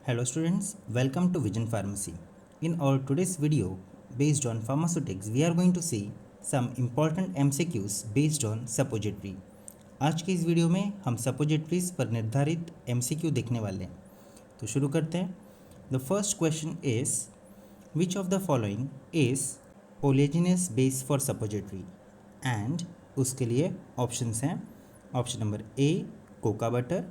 Hello students, welcome to Vision Pharmacy. In our today's video based on pharmaceutics, we are going to see some important MCQs based on suppository. आज की इस video में हम suppositories पर निर्धारित MCQ देखने वाले हैं. तो शुरू करते हैं. The first question is which of the following is oleaginous base for suppository? And उसके लिए ऑप्शंस हैं. Option number A cocoa butter,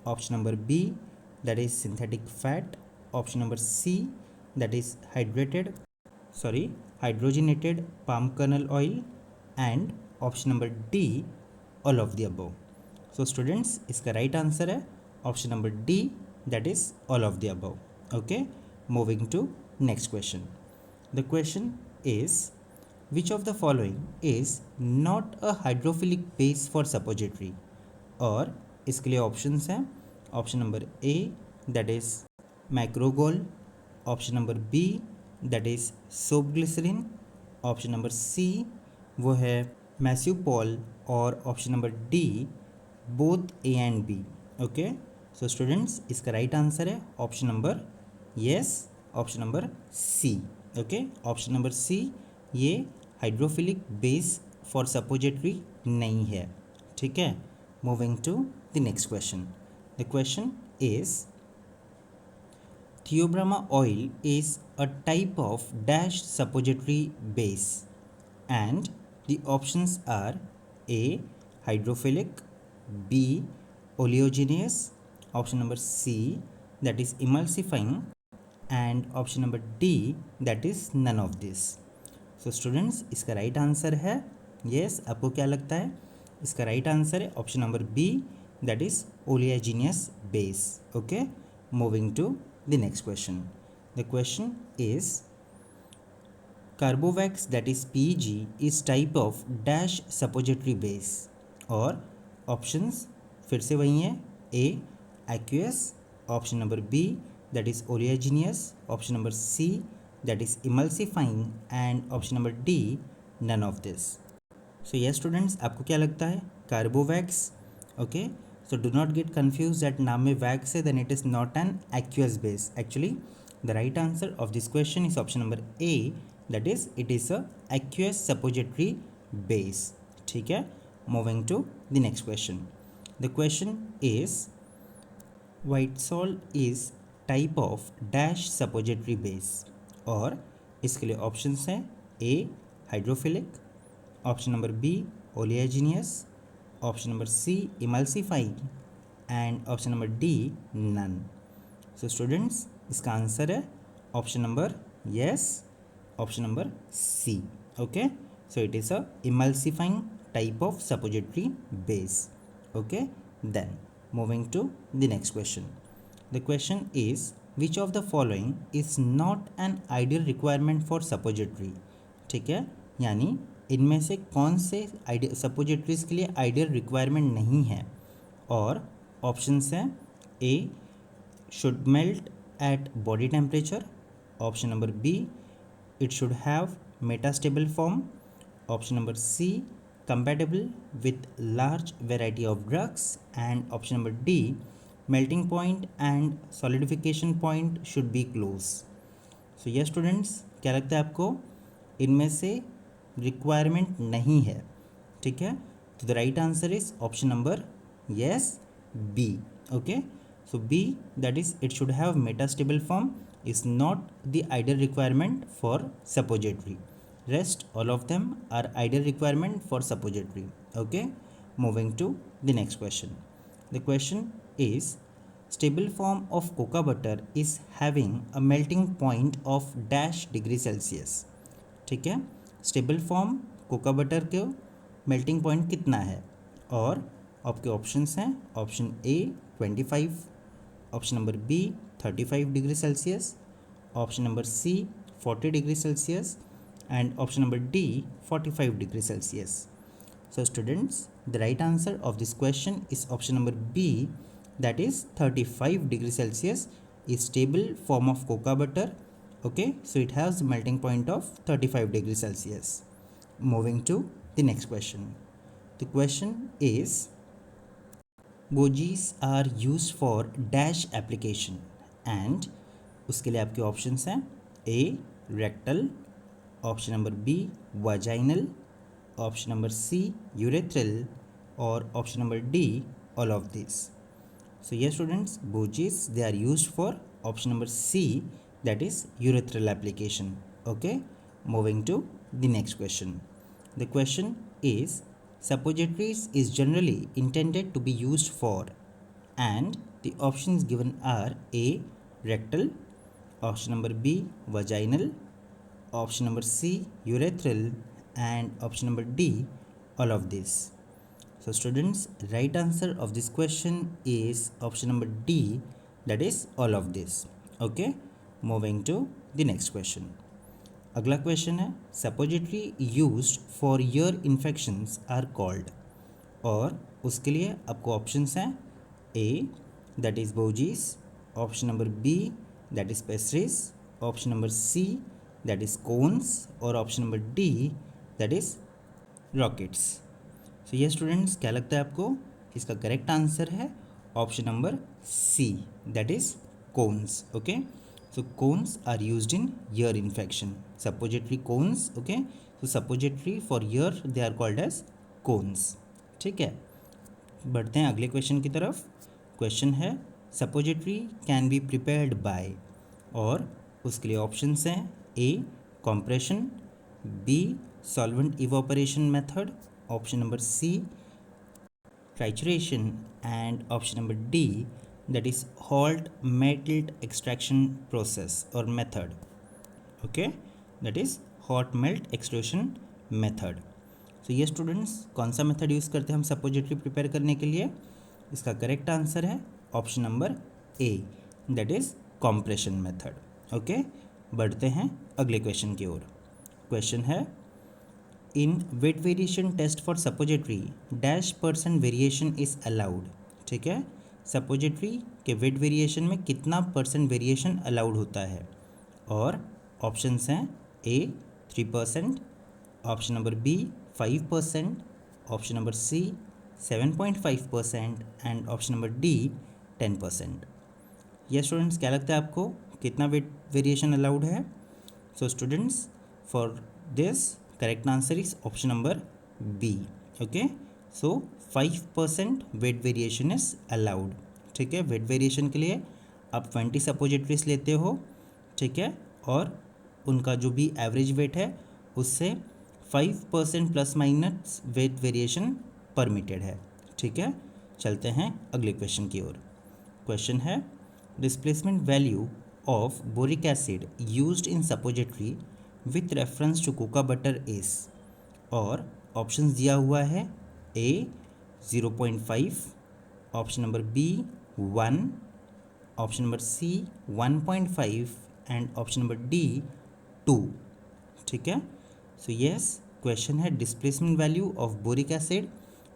option number B that is synthetic fat, option number C that is hydrogenated palm kernel oil, and option number D all of the above. So students, इसका right answer है option number D that is all of the above. Okay, moving to next question. The question is which of the following is not a hydrophilic base for suppository? और इसके लिए options हैं. Option number A that is macrogol, option number B that is soap glycerin, option number C वो है massupol, और option number D both A and B. Okay, so students इसका right answer है option number option number C. Okay, option number C ये hydrophilic base for suppository नहीं है. ठीक है, moving to the next question. The question is Theobroma oil is a type of dash suppository base, and the options are A hydrophilic, B oleaginous, option number C that is emulsifying, and option number D that is none of this. So students इसका right answer है yes. आपको क्या लगता है? इसका right answer है option number B that is oleaginous base. Okay, moving to the next question. The question is Carbovax that is PEG is type of dash suppository base, और options फिर से वही है. A aqueous, option number B that is oleaginous, option number C that is emulsifying, and option number D none of this. So yes students, आपको क्या लगता है? Carbovax. Okay, so do not get confused that नाम में wax है then it is not an aqueous base. Actually the right answer of this question is option number A, that is it is a aqueous suppository base. ठीक है, moving to the next question. The question is white salt is type of dash suppository base, और इसके लिए options हैं. A hydrophilic, option number B oleaginous, option number C emulsifying, and option number D none. So students इसका answer है option number option number C. Okay, so it is a emulsifying type of suppository base. Okay, then moving to the next question. The question is which of the following is not an ideal requirement for suppository? ठीक है, यानी इनमें से कौन से suppositories के लिए ideal requirement नहीं है, और ऑप्शंस हैं. A should melt at body temperature, option number B it should have metastable form, option number C compatible with large variety of drugs, and option number D melting point and solidification point should be close. So yes students, क्या लगता है आपको? इनमें से requirement नहीं है. ठीक है, तो the right answer is option number B. Okay, so B that is it should have metastable form is not the ideal requirement for suppository. Rest all of them are ideal requirement for suppository. Okay, moving to the next question. The question is stable form of cocoa butter is having a melting point of dash degree Celsius. ठीक है, stable form cocoa butter के melting point कितना है, और आपके options हैं. Option A 25, option number B 35 degree Celsius, option number C 40 degree Celsius, and option number D 45 degree Celsius. So students the right answer of this question is option number B, that is 35 degree Celsius is stable form of cocoa butter. Okay, so it has melting point of 35 degrees Celsius. Moving to the next question. The question is bogies are used for dash application, and उसके लिए आपके options हैं A rectal, option number B vaginal, option number C urethral और option number D all of this. So yes students, Bojis they are used for option number C, that is urethral application. Okay, moving to the next question. The question is suppositories is generally intended to be used for, and the options given are A rectal, option number B vaginal, option number C urethral and option number D all of this. So students, right answer of this question is option number D, that is all of this. Okay, moving to the next question. अगला question है suppository used for ear infections are called, और उसके लिए आपको options हैं A that is bougies, option number B that is pastries, option number C that is cones और option number D that is rockets. So ये students क्या लगता है आपको? इसका करेक्ट आंसर है option number C, that is cones. Okay, so cones are used in ear infection, suppository cones. Okay, so suppository for ear they are called as cones. ठीक है, बढ़ते हैं अगले क्वेश्चन की तरफ. क्वेश्चन है suppository can be prepared by, और उसके लिए ऑप्शंस हैं A compression, B solvent evaporation method, option number C trituration and option number D that is hot melt extraction process or method. Okay, that is hot melt extraction method. So ये students कौन सा method use करते हैं हम suppository prepare करने के लिए? इसका करेक्ट आंसर है option number A, that is compression method. Okay, बढ़ते हैं अगले क्वेश्चन की ओर. क्वेश्चन है in weight variation test for suppository dash % variation is allowed. ठीक है, सपोजिटरी के वेट वेरिएशन में कितना % वेरिएशन अलाउड होता है? और ऑप्शंस हैं A 3%, option number B 5%, option number C 7.5% and option number D 10%. ये स्टूडेंट्स क्या लगता है आपको कितना वेट वेरिएशन अलाउड है? So students for this correct answer is option number B. Okay, so 5% weight variation is allowed. ठीक है, wait variation के लिए आप 20 सपोजिटरीज लेते हो. ठीक है, और उनका जो भी एवरेज वेट है उससे 5% plus minus weight variation permitted है. ठीक है, चलते हैं अगले क्वेश्चन की ओर. क्वेश्चन है displacement value of boric acid used in suppository with reference to cocoa butter is, और ऑप्शन दिया हुआ है A 0.5, option number B 1, option number C 1.5 and option number D 2. ठीक है, सो यस क्वेश्चन है displacement value of boric acid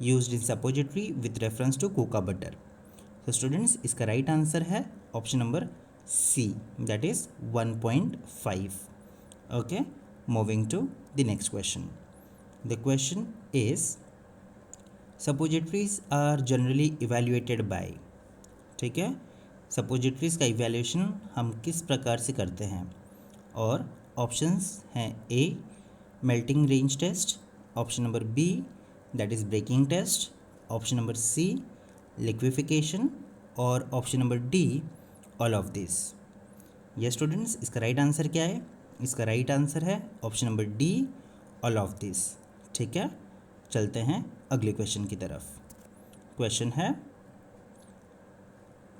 used in suppository with reference to cocoa butter. तो students इसका राइट आंसर है option number C, that is 1.5. Okay, moving to the next question. The question is suppositories are generally evaluated by. ठीक है, suppositories का evaluation हम किस प्रकार से करते हैं? और ऑप्शंस हैं A melting range test, option number B that is breaking test, option number C liquefaction और option number D all of this. ये स्टूडेंट्स इसका राइट आंसर क्या है? इसका राइट आंसर है option number D all of this. ठीक है, चलते हैं अगले क्वेश्चन की तरफ. क्वेश्चन है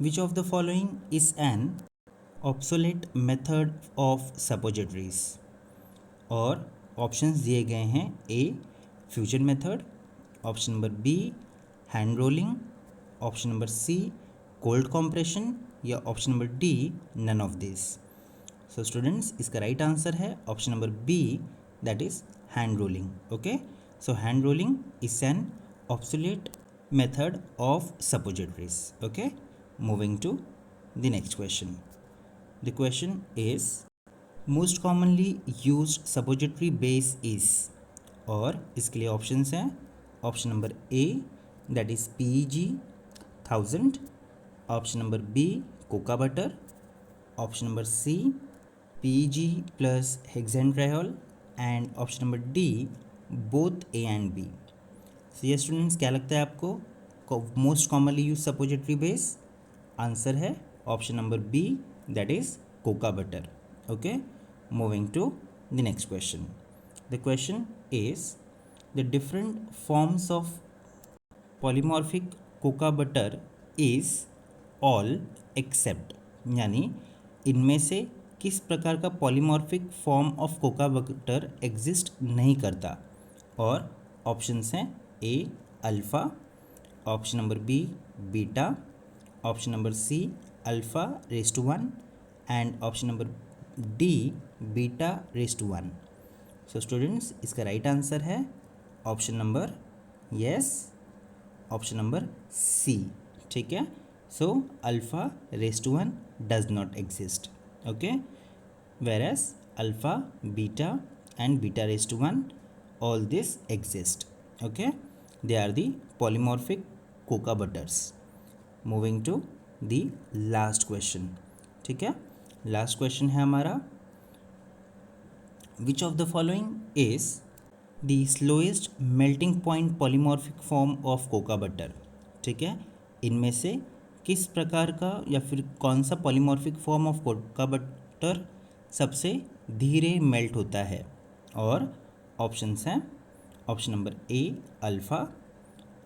which of the following is an obsolete method of suppositories, और ऑप्शंस दिए गए हैं A fusion method, option number B hand rolling, option number C cold compression या option number D none of this. So students इसका right answer है option number B, that is hand rolling. Okay, so hand rolling is an obsolete method of suppositories. Okay, moving to the next question. The question is most commonly used suppository base is, और इसके लिए options हैं option number A that is PEG 1000, option number B cocoa butter, option number C PEG plus hexanetriol, and option number D both A and B. So ये students क्या लगता है आपको most commonly use suppository base? Answer है option number B, that is cocoa butter. Okay, moving to the next question. The question is the different forms of polymorphic cocoa butter is all except, यानी इनमें से किस प्रकार का polymorphic form of cocoa butter exist नहीं करता? और options हैं A alpha, option number B beta, option number C alpha raise to 1 and option number D beta raise to 1। So students इसका राइट आंसर है option number yes, option number C. ठीक है, so alpha raise to 1 does not exist. Okay, whereas alpha, beta and beta raised to 1 all this exist. Okay, they are the polymorphic coca butters. Moving to the last question. ठीक है, last question है हमारा, which of the following is the slowest melting point polymorphic form of coca butter? ठीक है, इनमें से किस प्रकार का या फिर कौन सा polymorphic form of cocoa butter सबसे धीरे मेल्ट होता है? और ऑप्शंस हैं option number A alpha,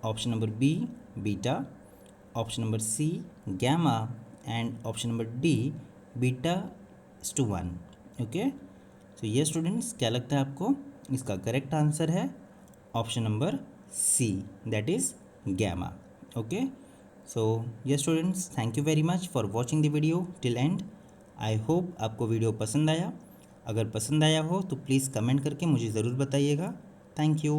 option number B beta, option number C gamma and option number D beta to 1। Okay, तो ये स्टूडेंट्स क्या लगता है आपको? इसका करेक्ट आंसर है option number C, that is gamma. Okay, so ये students thank you very much for watching the video till end. I hope आपको वीडियो पसंद आया। अगर पसंद आया हो तो प्लीज़ कमेंट करके मुझे ज़रूर बताइएगा। Thank you.